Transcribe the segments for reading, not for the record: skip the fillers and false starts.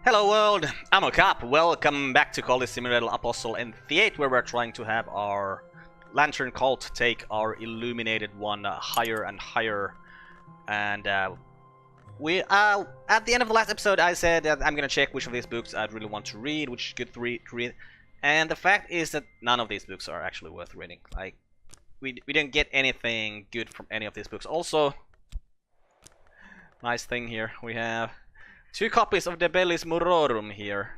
Hello world, I'm Carp. Welcome back to Cultist Simulator Apostle and Entheate, where we're trying to have our Lantern Cult take our Illuminated one higher and higher. And we at the end of the last episode I said that I'm gonna check which of these books I'd really want to read, which is good to read. And the fact is that none of these books are actually worth reading. Like, we didn't get anything good from any of these books. Also, nice thing here, we have 2 copies of De Bellis Murorum here.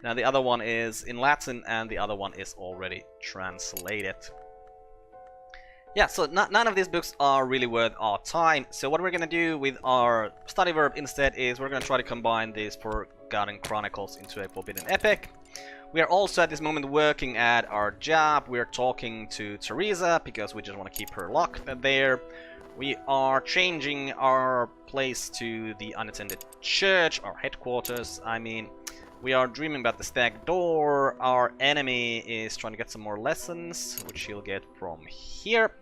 Now the other one is in Latin and the other one is already translated. Yeah, so none of these books are really worth our time. So what we're gonna do with our study verb instead is we're gonna try to combine these Forgotten Chronicles into a Forbidden Epic. We are also at this moment working at our job. We're talking to Teresa because we just want to keep her locked there. We are changing our place to the Unattended Church, our headquarters. I mean, we are dreaming about the stag door. Our enemy is trying to get some more lessons, which he'll get from here.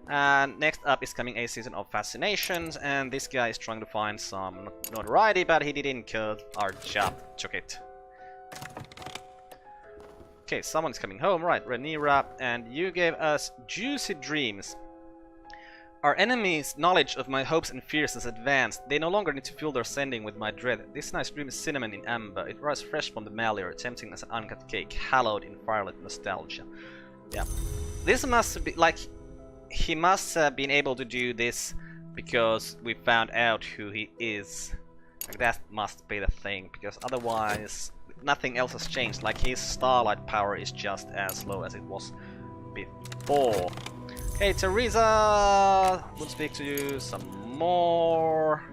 And next up is coming a season of fascinations, and this guy is trying to find some notoriety, but he didn't kill our job. Took it. Okay, someone's coming home, right? Rhaenyra, and you gave us juicy dreams. Our enemy's knowledge of my hopes and fears has advanced. They no longer need to fuel their sending with my dread. This nice dream is cinnamon in amber. It rises fresh from the malleer, tempting as an uncut cake, hallowed in firelit nostalgia. Yeah. This must be, like, he must have been able to do this because we found out who he is. Like, that must be the thing, because otherwise nothing else has changed. Like, his starlight power is just as low as it was before. Hey Teresa, we'll speak to you some more.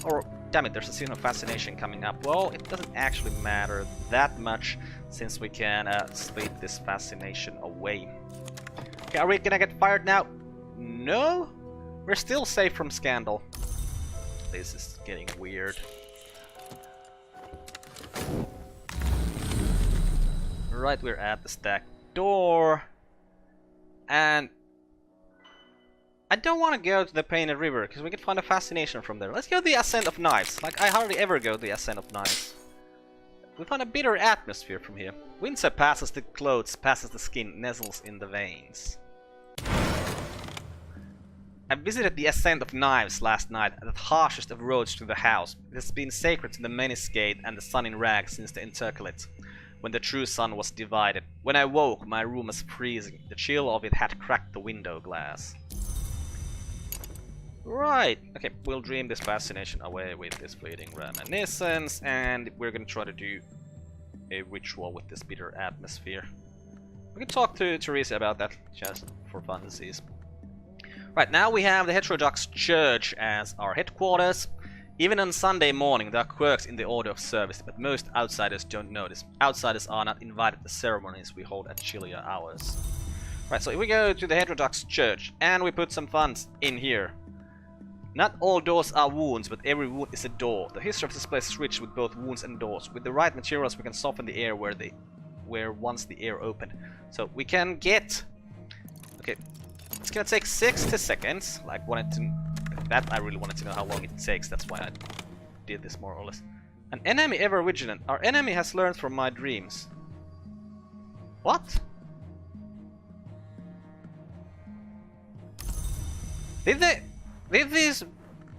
Or, damn it, there's a season of fascination coming up. Well, it doesn't actually matter that much since we can sleep this fascination away. Okay, are we gonna get fired now? No, we're still safe from scandal. This is getting weird. Right, we're at the stack door. And I don't want to go to the Painted River, because we can find a fascination from there. Let's go to the Ascent of Knives. Like, I hardly ever go to the Ascent of Knives. We find a bitter atmosphere from here. Winter passes the clothes, passes the skin, nestles in the veins. I visited the Ascent of Knives last night, at the harshest of roads to the house. It has been sacred to the Menyscate and the sun in rags since the Intercalate, when the true sun was divided. When I woke, my room was freezing. The chill of it had cracked the window glass. Right, okay, we'll dream this fascination away with this fleeting reminiscence, and we're gonna try to do a ritual with this bitter atmosphere. We can talk to Teresa about that, just for funsies. Right, now we have the Heterodox Church as our headquarters. Even on Sunday morning, there are quirks in the order of service, but most outsiders don't notice. Outsiders are not invited to ceremonies we hold at chillier hours. Right, so if we go to the Heterodox Church, and we put some funds in here. Not all doors are wounds, but every wound is a door. The history of this place is rich with both wounds and doors. With the right materials, we can soften the air where once the air opened. So we can get... Okay, it's gonna take 60 seconds. Like, that I really wanted to know how long it takes. That's why I did this more or less. An enemy ever vigilant. Our enemy has learned from my dreams. What? Did these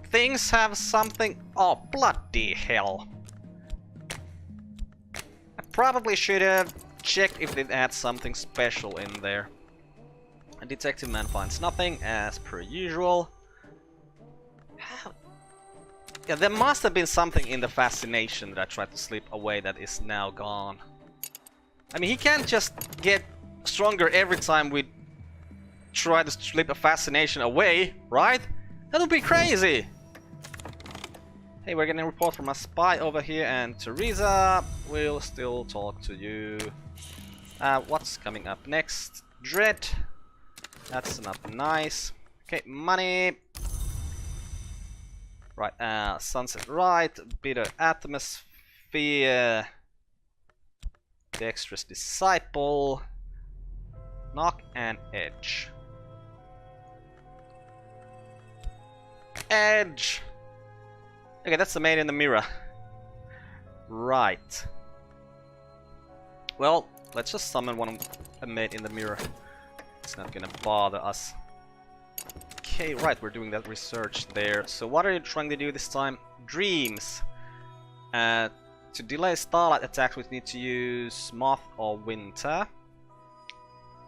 things have something? Oh, bloody hell. I probably should have checked if they had something special in there. A detective man finds nothing, as per usual. Yeah, there must have been something in the fascination that I tried to sleep away that is now gone. I mean, he can't just get stronger every time we try to slip a fascination away, right? That would be crazy! Hey, we're getting a report from a spy over here, and Teresa will still talk to you. What's coming up next? Dread. That's not nice. Okay, money. Right, Sunset Right, Bitter Atmosphere. Dexterous Disciple. Knock and Edge. Edge! Okay, that's the maid in the mirror. Right. Well, let's just summon a mate in the mirror. It's not gonna bother us. Okay, right, we're doing that research there. So what are you trying to do this time? Dreams. To delay starlight attacks, we need to use Moth or Winter.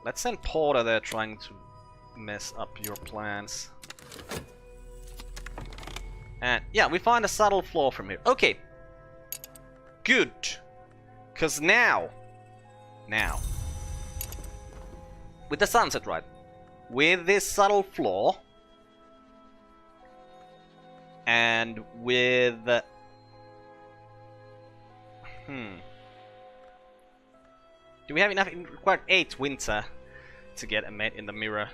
Let's send Porter there trying to mess up your plans. And yeah, we find a subtle flaw from here. Okay. Good. Because now, with the sunset, right? With this subtle flaw, and with... Do we have enough? It required 8 Winter to get a mate in the mirror.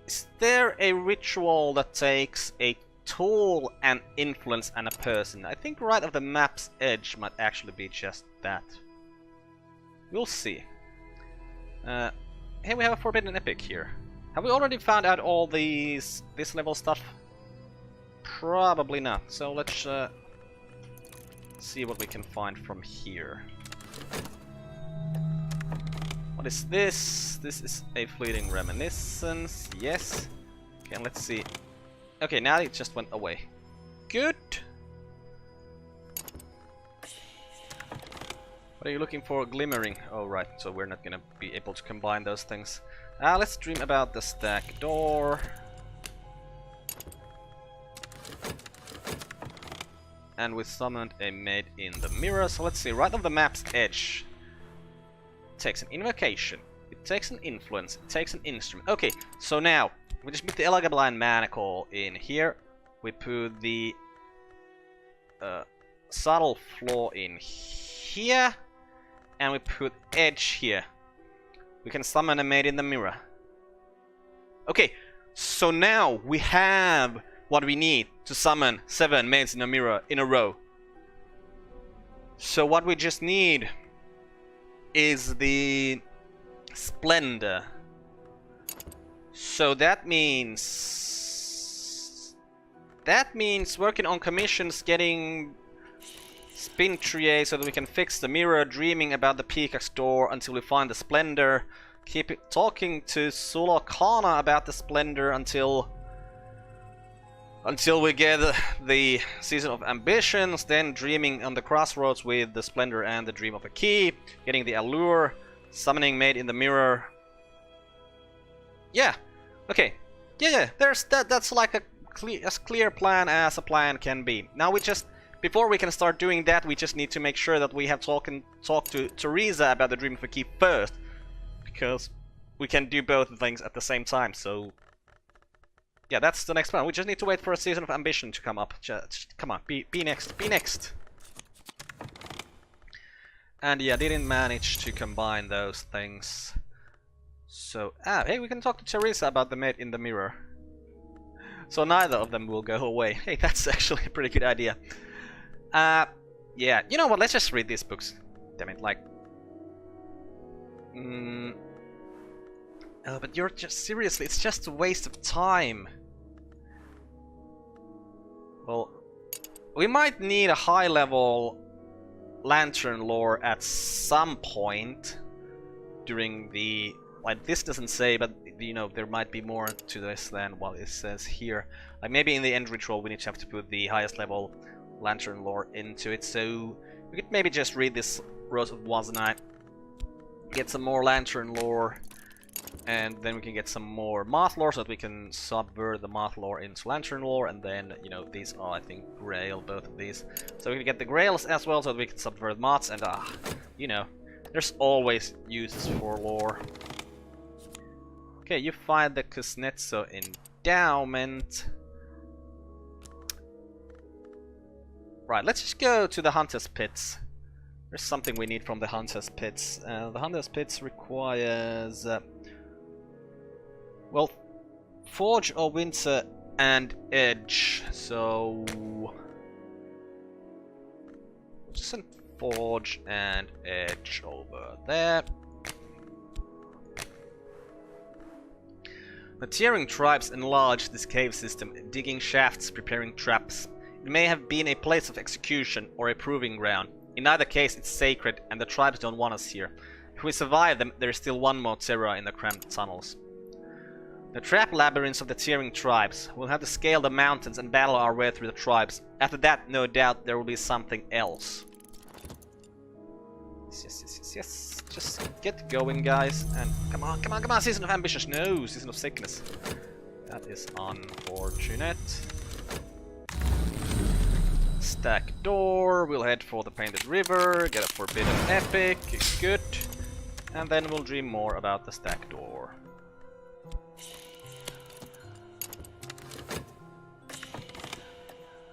Is there a ritual that takes a tool, an influence, and a person? I think right of the map's edge might actually be just that. We'll see. Hey, we have a forbidden epic here. Have we already found out all this level stuff? Probably not. So let's see what we can find from here. What is this? This is a fleeting reminiscence. Yes. Okay, and let's see. Okay, now it just went away. Good. What are you looking for? Glimmering. Oh, right. So we're not gonna be able to combine those things. Let's dream about the stack door. And we summoned a mate in the mirror. So let's see. Right of the map's edge. It takes an invocation. It takes an influence. It takes an instrument. Okay, so now we just put the Elegabline Manacle in here. We put the subtle flaw in here. And we put edge here. We can summon a mate in the mirror. Okay, so now we have what we need to summon 7 mates in a mirror in a row. So what we just need is the Splendor. So that means working on commissions, getting Spin Trie so that we can fix the mirror, dreaming about the Peacock's door until we find the Splendor, talking to Sulokana about the Splendor until we get the Season of Ambitions, then dreaming on the crossroads with the Splendor and the Dream of a Key, getting the Allure, summoning mate in the mirror. Yeah, okay. Yeah, that's like as clear plan as a plan can be. Now we just, before we can start doing that, we just need to make sure that we have talked to Teresa about the Dream of a Key first, because we can do both things at the same time, so... Yeah, that's the next plan. We just need to wait for a Season of Ambition to come up. Just come on, be next, be next. And yeah, didn't manage to combine those things. So, hey, we can talk to Teresa about the mate in the mirror. So neither of them will go away. Hey, that's actually a pretty good idea. Yeah, you know what? Let's just read these books. Damn it, like. Oh, but you're just seriously, it's just a waste of time. Well, we might need a high-level lantern lore at some point during the... Like, this doesn't say, but, you know, there might be more to this than what it says here. Like, maybe in the end ritual we need to have to put the highest level lantern lore into it, so we could maybe just read this Rose of Wazanite, get some more lantern lore, and then we can get some more moth lore so that we can subvert the moth lore into lantern lore, and then, you know, these are, I think, grail, both of these. So we can get the grails as well so that we can subvert moths, and, you know, there's always uses for lore. Okay, you find the Kuznetsov endowment. Right, let's just go to the Hunter's Pits. There's something we need from the Hunter's Pits. The Hunter's Pits requires... well, Forge or Winter and Edge. So... just send Forge and Edge over there. The Tearing tribes enlarged this cave system, digging shafts, preparing traps. It may have been a place of execution or a proving ground. In either case, it's sacred, and the tribes don't want us here. If we survive them, there is still one more terror in the cramped tunnels. The trap labyrinths of the tearing tribes. We'll have to scale the mountains and battle our way through the tribes. After that, no doubt, there will be something else. Yes. Just get going, guys. And come on. Season of ambitions. No, season of sickness. That is unfortunate. Stack door. We'll head for the Painted River. Get a forbidden epic. Good. And then we'll dream more about the stack door.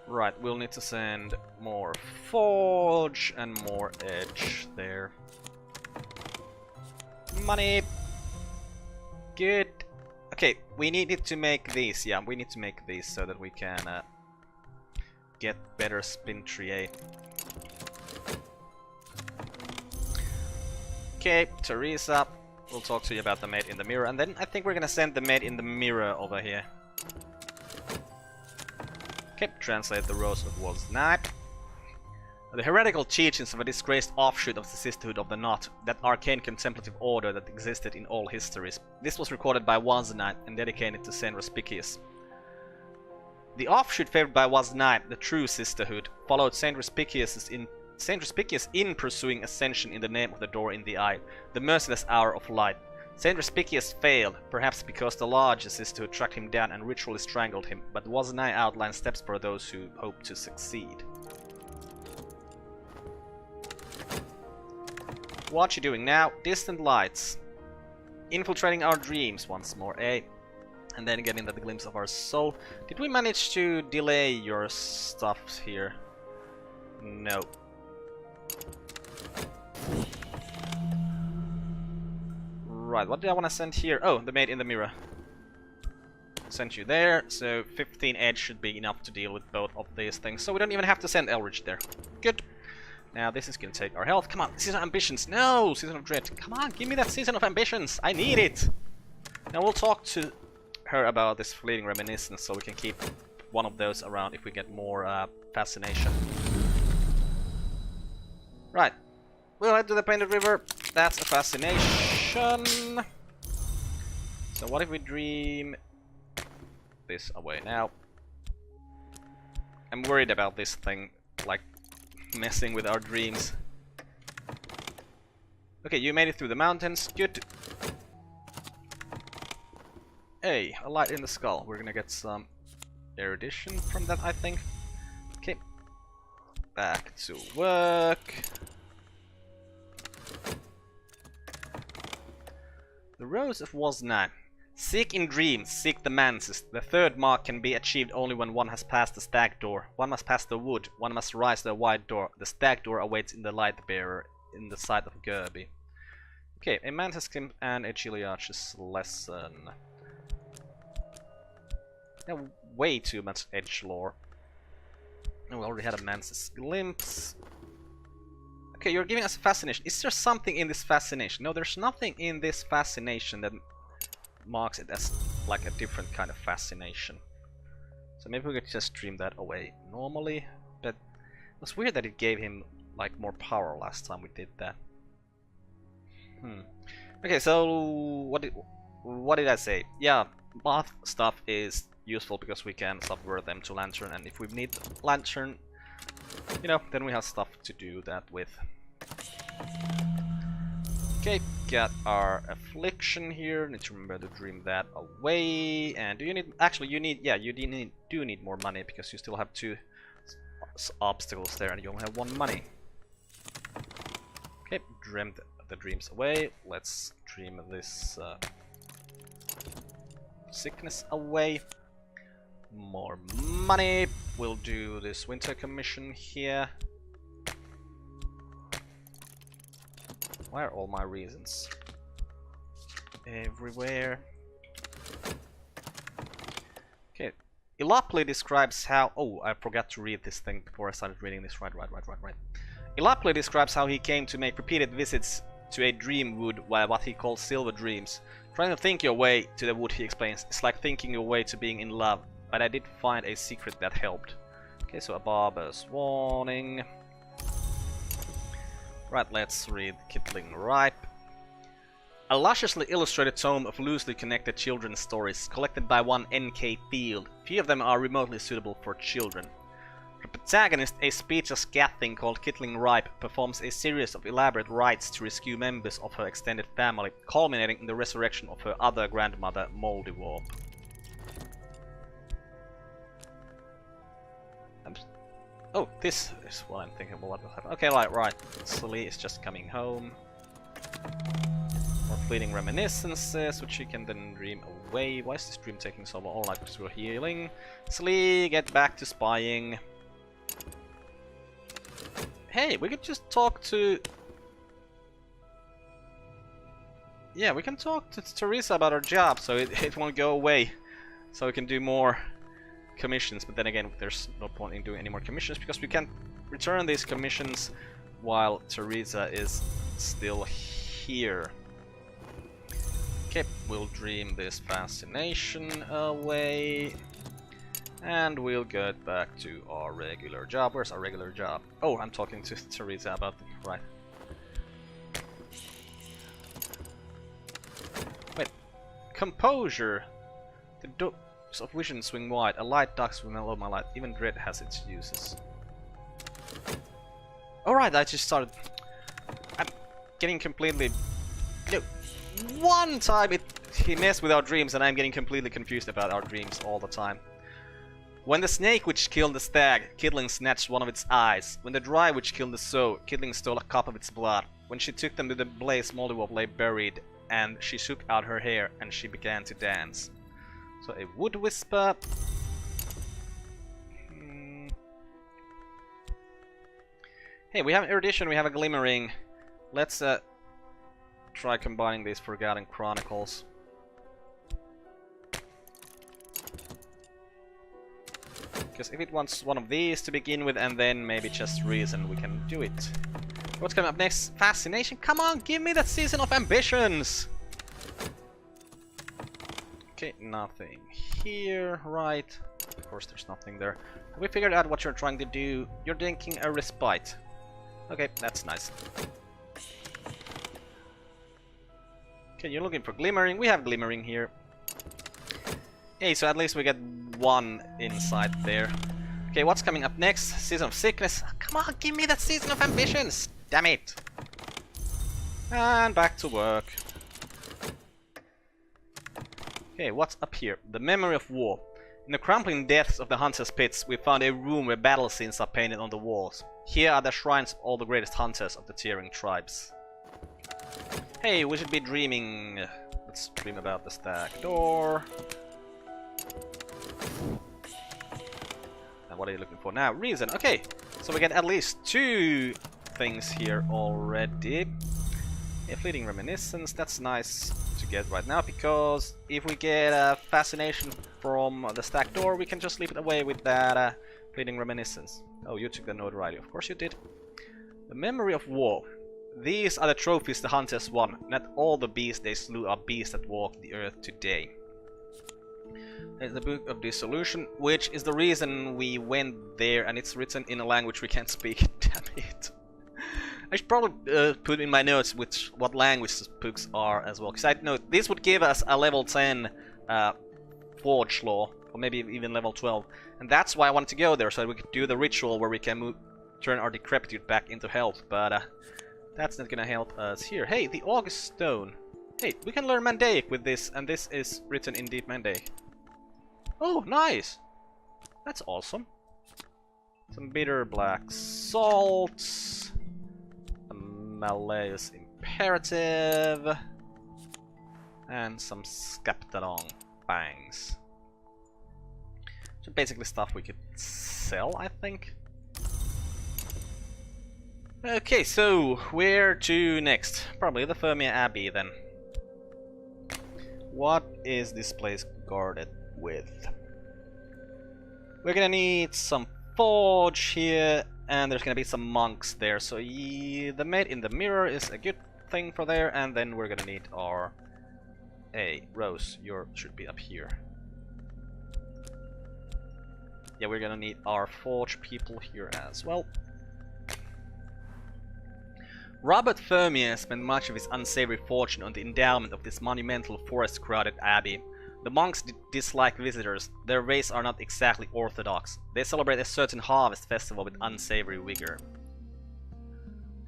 Right, we'll need to send more forge and more edge there. Money! Good. Okay, we needed to make these. Yeah, we need to make these so that we can get better spin tree. Okay, Teresa, we'll talk to you about the maid in the mirror, and then I think we're gonna send the maid in the mirror over here. Okay, translate the Rose of World's Night. The heretical teachings of a disgraced offshoot of the Sisterhood of the Knot, that arcane contemplative order that existed in all histories. This was recorded by Knight and dedicated to Saint Respicius. The offshoot favored by Knight, the true Sisterhood, followed Saint Respicius in pursuing ascension in the name of the door in the eye, the merciless hour of light. Saint Respicius failed, perhaps because the larger Sisterhood tracked him down and ritually strangled him, but Knight outlined steps for those who hope to succeed. What you doing now? Distant lights. Infiltrating our dreams once more, eh? And then getting that glimpse of our soul. Did we manage to delay your stuff here? No. Right, what do I want to send here? Oh, the maid in the mirror. Sent you there, so 15 edge should be enough to deal with both of these things. So we don't even have to send Elridge there. Good. Now this is gonna take our health. Come on, Season of Ambitions. No, Season of Dread. Come on, give me that Season of Ambitions. I need it. Now we'll talk to her about this fleeting reminiscence, so we can keep one of those around if we get more fascination. Right, we'll head to the Painted River. That's a fascination. So what if we dream this away now? I'm worried about this thing, like, messing with our dreams. Okay, you made it through the mountains. Good. Hey, a light in the skull. We're gonna get some erudition from that, I think. Okay. Back to work. The Rose of Knight. Seek in dreams, seek the manses. The third mark can be achieved only when one has passed the stag door. One must pass the wood, one must rise the wide door. The stag door awaits in the light bearer in the sight of Gerby. Okay, a mantis skin and a Chiliarch's lesson. Yeah, way too much edgelore. And we already had a mantis glimpse. Okay, you're giving us a fascination. Is there something in this fascination? No, there's nothing in this fascination that marks it as like a different kind of fascination. So maybe we could just stream that away normally, but it was weird that it gave him like more power last time we did that. Okay, so what did I say? Yeah, moth stuff is useful because we can subvert them to lantern, and if we need lantern, you know, then we have stuff to do that with. Okay, got our affliction here. Need to remember to dream that away. And do you need? Actually, you need. Yeah, you do need more money because you still have 2 obstacles there, and you only have 1 money. Okay, dreamed the dreams away. Let's dream this sickness away. More money. We'll do this winter commission here. Where are all my reasons? Everywhere. Okay. Ilapli describes how... Oh, I forgot to read this thing before I started reading this. Right. Ilapli describes how he came to make repeated visits to a dream wood via what he calls silver dreams. Trying to think your way to the wood, he explains, it's like thinking your way to being in love. But I did find a secret that helped. Okay, so a barber's warning. Right, let's read Kittling Ripe. A lusciously illustrated tome of loosely connected children's stories, collected by one N.K. Field. Few of them are remotely suitable for children. The protagonist, a speechless cat-thing called Kittling Ripe, performs a series of elaborate rites to rescue members of her extended family, culminating in the resurrection of her other grandmother, Moldywall. Oh, this is what I'm thinking about what will happen. Okay, right. Sully is just coming home. More fleeting reminiscences, which you can then dream away. Why is this dream taking so long? Like, because we're healing. Sully, get back to spying. Hey, we could just talk to... Yeah, we can talk to Teresa about her job, so it won't go away. So we can do more commissions, but then again, there's no point in doing any more commissions because we can't return these commissions while Teresa is still here. Okay, we'll dream this fascination away, and we'll get back to our regular job. Where's our regular job? Oh, I'm talking to Teresa about the... right. Wait, composure. The depths of vision swing wide. A light dark swing below my light. Even dread has its uses. Alright, I just started... I'm getting completely... You know, one time he messed with our dreams and I'm getting completely confused about our dreams all the time. When the snake witch killed the stag, Kittling snatched one of its eyes. When the dry witch killed the sow, Kittling stole a cup of its blood. When she took them to the blaze, Moldywolf lay buried, and she shook out her hair and she began to dance. So a wood whisper. Hey, we have erudition, we have a glimmering. Let's try combining these Forgotten Chronicles. Because if it wants one of these to begin with and then maybe just reason, we can do it. What's coming up next? Fascination? Come on, give me that Season of Ambitions! Okay, nothing here, right. Of course there's nothing there. We figured out what you're trying to do. You're drinking a respite. Okay, that's nice. Okay, you're looking for glimmering. We have glimmering here. Hey, so at least we get one insight there. Okay, what's coming up next? Season of Sickness. Come on, give me that Season of Ambitions! Damn it! And back to work. Okay, what's up here? The Memory of War. In the crumbling depths of the Hunter's Pits, we found a room where battle scenes are painted on the walls. Here are the shrines of all the greatest hunters of the Tearing tribes. Hey, we should be dreaming. Let's dream about the stag door. And what are you looking for now? Reason. Okay, so we get at least 2 things here already. A fleeting reminiscence. That's nice to get right now, because if we get a fascination from the stag door, we can just leave it away with that fleeting reminiscence. Oh, you took the notoriety. Of course you did. The Memory of War. These are the trophies the hunters won. Not all the beasts they slew are beasts that walk the earth today. There's the Book of Dissolution, which is the reason we went there, and it's written in a language we can't speak. Damn it. I should probably put in my notes which what language the books are as well, because I know this would give us a level 10 Forge Law, or maybe even level 12, and that's why I wanted to go there, so we could do the ritual where we can turn our decrepitude back into health, but that's not gonna help us here. Hey, the August Stone. Hey, we can learn Mandaic with this, and this is written in Deep Mandaic. Oh, nice! That's awesome. Some bitter black salts. A Malleus Imperative. And some Skaptadong bangs. So basically stuff we could sell, I think. Okay, so where to next? Probably the Fermilab Abbey then. What is this place guarded with? We're gonna need some forge here, and there's gonna be some monks there, so the Maid in the Mirror is a good thing for there, and then we're gonna need our... Hey, Rose, you should be up here. yeah, we're gonna need our forge people here as well. Robert Fermier spent much of his unsavory fortune on the endowment of this monumental forest-crowded abbey. The monks dislike visitors. Their ways are not exactly orthodox. They celebrate a certain harvest festival with unsavory vigor.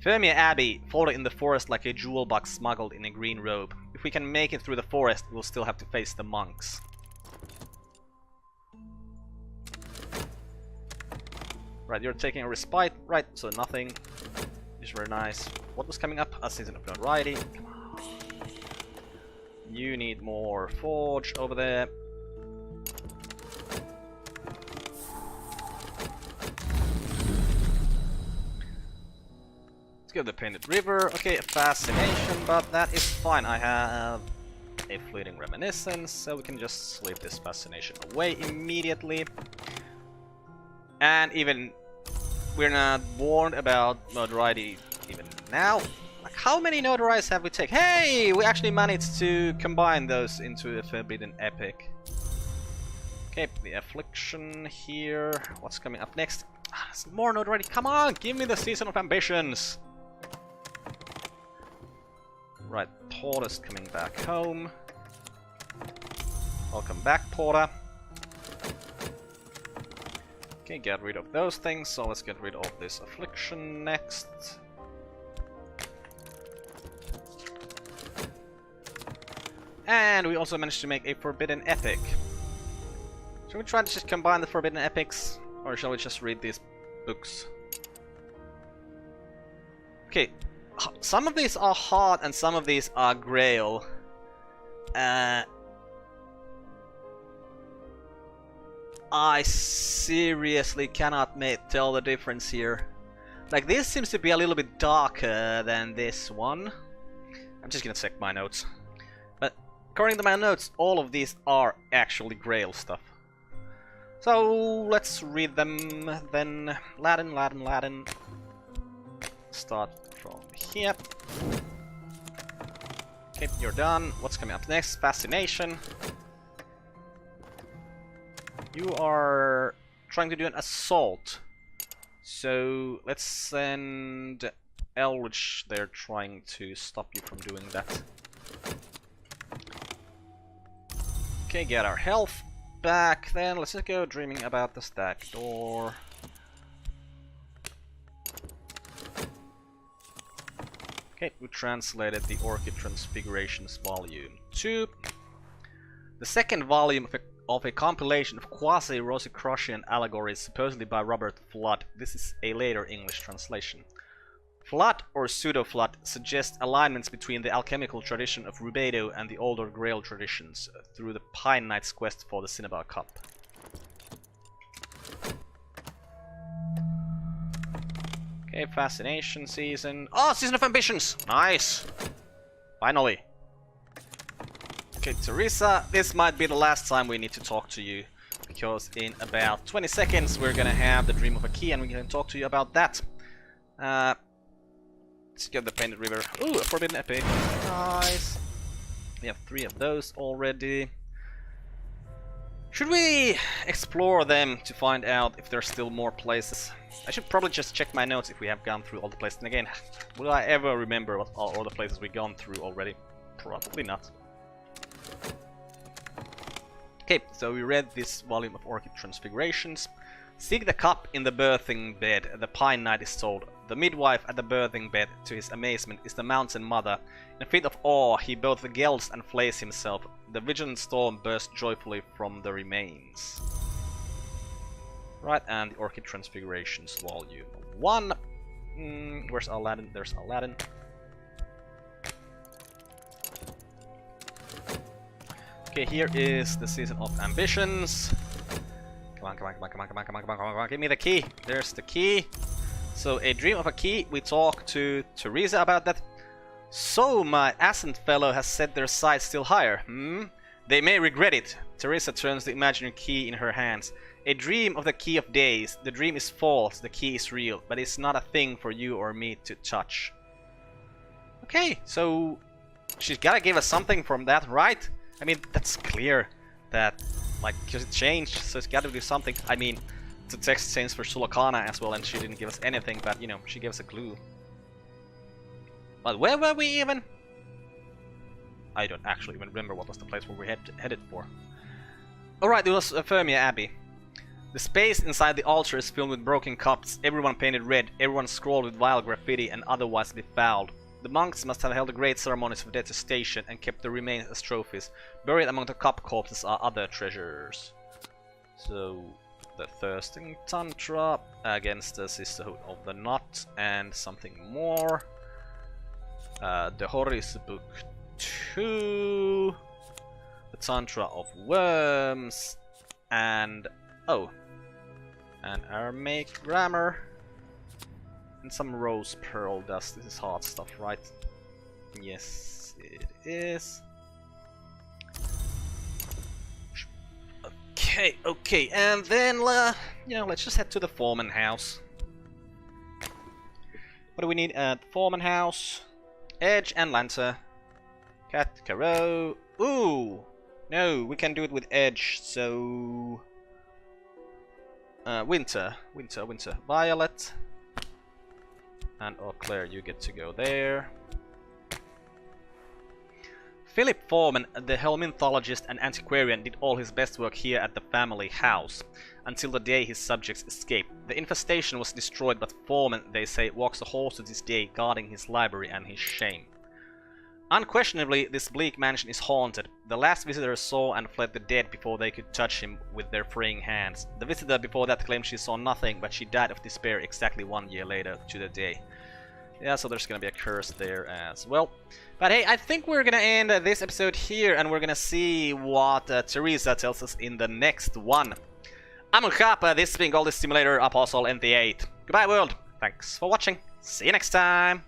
Fermier Abbey, folded in the forest like a jewel box smuggled in a green robe. If we can make it through the forest, we'll still have to face the monks. Right, you're taking a respite. Right, so nothing. Which is very nice. What was coming up? A season of notoriety. Come on. You need more forge over there. Let's go to the Painted River. Okay, a fascination, but that is fine. I have a fleeting reminiscence, so we can just sleep this fascination away immediately. And even we're not warned about notoriety even now. Like, how many notorities have we taken? Hey, we actually managed to combine those into a forbidden epic. Okay, the affliction here. What's coming up next? Some more notoriety. Come on, give me the season of ambitions. Right, Porter's coming back home. Welcome back, Porter. Okay, get rid of those things, so let's get rid of this affliction next. And we also managed to make a forbidden epic. Shall we try to just combine the forbidden epics? Or shall we just read these books? Okay, some of these are hard and some of these are grail. I seriously cannot tell the difference here. Like, this seems to be a little bit darker than this one. I'm just gonna check my notes. But according to my notes, all of these are actually grail stuff. So let's read them then. Latin. Start from here. Okay, you're done. What's coming up next? Fascination. You are trying to do an assault. So let's send Elrich. They're trying to stop you from doing that. Okay, get our health back. Then let's just go dreaming about the stack door. Okay, we translated the Orchid Transfigurations Volume 2. The second volume of a compilation of quasi-Rosicrucian allegories supposedly by Robert Flood. This is a later English translation. Flood, or pseudo-Flood, suggests alignments between the alchemical tradition of Rubedo and the older Grail traditions through the Pine Knight's quest for the Cinnabar Cup. Okay, fascination season. Oh, season of ambitions! Nice! Finally! Okay, Teresa, this might be the last time we need to talk to you, because in about 20 seconds we're gonna have the Dream of a Key and we can talk to you about that. Let's get the Painted River. Ooh, a Forbidden Epic. Nice. We have 3 of those already. Should we explore them to find out if there's still more places? I should probably just check my notes if we have gone through all the places. And again, will I ever remember what all the places we've gone through already? Probably not. Okay, so we read this volume of Orchid Transfigurations. Seek the cup in the birthing bed, the Pine Knight is told. The midwife at the birthing bed, to his amazement, is the Mountain Mother. In a fit of awe, he both gelds and flays himself. The vigilant storm bursts joyfully from the remains. Right, and the Orchid Transfigurations Volume 1. Where's Aladdin? There's Aladdin. Okay, here is the Season of Ambitions. Come on, give me the key. There's the key. So, a Dream of a Key. We talked to Teresa about that. So, my Ascent fellow has set their sights still higher. They may regret it. Teresa turns the imaginary key in her hands. A dream of the Key of Days. The dream is false, the key is real, but it's not a thing for you or me to touch. Okay, so she's gotta give us something from that, right? I mean, that's clear that, like, because it changed, so it's gotta do something. I mean, to text change for Sulakana as well, and she didn't give us anything, but you know, she gave us a clue. But where were we even? I don't actually even remember what was the place where we headed for. Alright, it was Fermilab Abbey. The space inside the altar is filled with broken cups, everyone painted red, everyone scrawled with vile graffiti and otherwise befouled. The monks must have held great ceremonies of detestation and kept the remains as trophies. Buried among the cup corpses are other treasures. So, the Thirsting Tantra against the Sisterhood of the Knot and something more. The Horus Book 2. The Tantra of Worms. And... oh. And Aramaic grammar. And some rose pearl dust. This is hard stuff, right? Yes, it is. Okay, okay, and then, you know, let's just head to the Foreman house. What do we need at Foreman house? Edge and Lancer. Cat, Caro. Ooh! No, we can do it with Edge, so... Winter. Violet. And Eau Claire, you get to go there. Philip Foreman, the helminthologist and antiquarian, did all his best work here at the family house, until the day his subjects escaped. The infestation was destroyed, but Foreman, they say, walks the halls to this day, guarding his library and his shame. Unquestionably, this bleak mansion is haunted. The last visitor saw and fled the dead before they could touch him with their freeing hands. The visitor before that claimed she saw nothing, but she died of despair exactly 1 year later to the day. Yeah, so there's gonna be a curse there as well. But hey, I think we're gonna end this episode here, and we're gonna see what Teresa tells us in the next one. I'm Carp, this has been Cultist Simulator, Apostle Entheate. Goodbye world, thanks for watching, see you next time!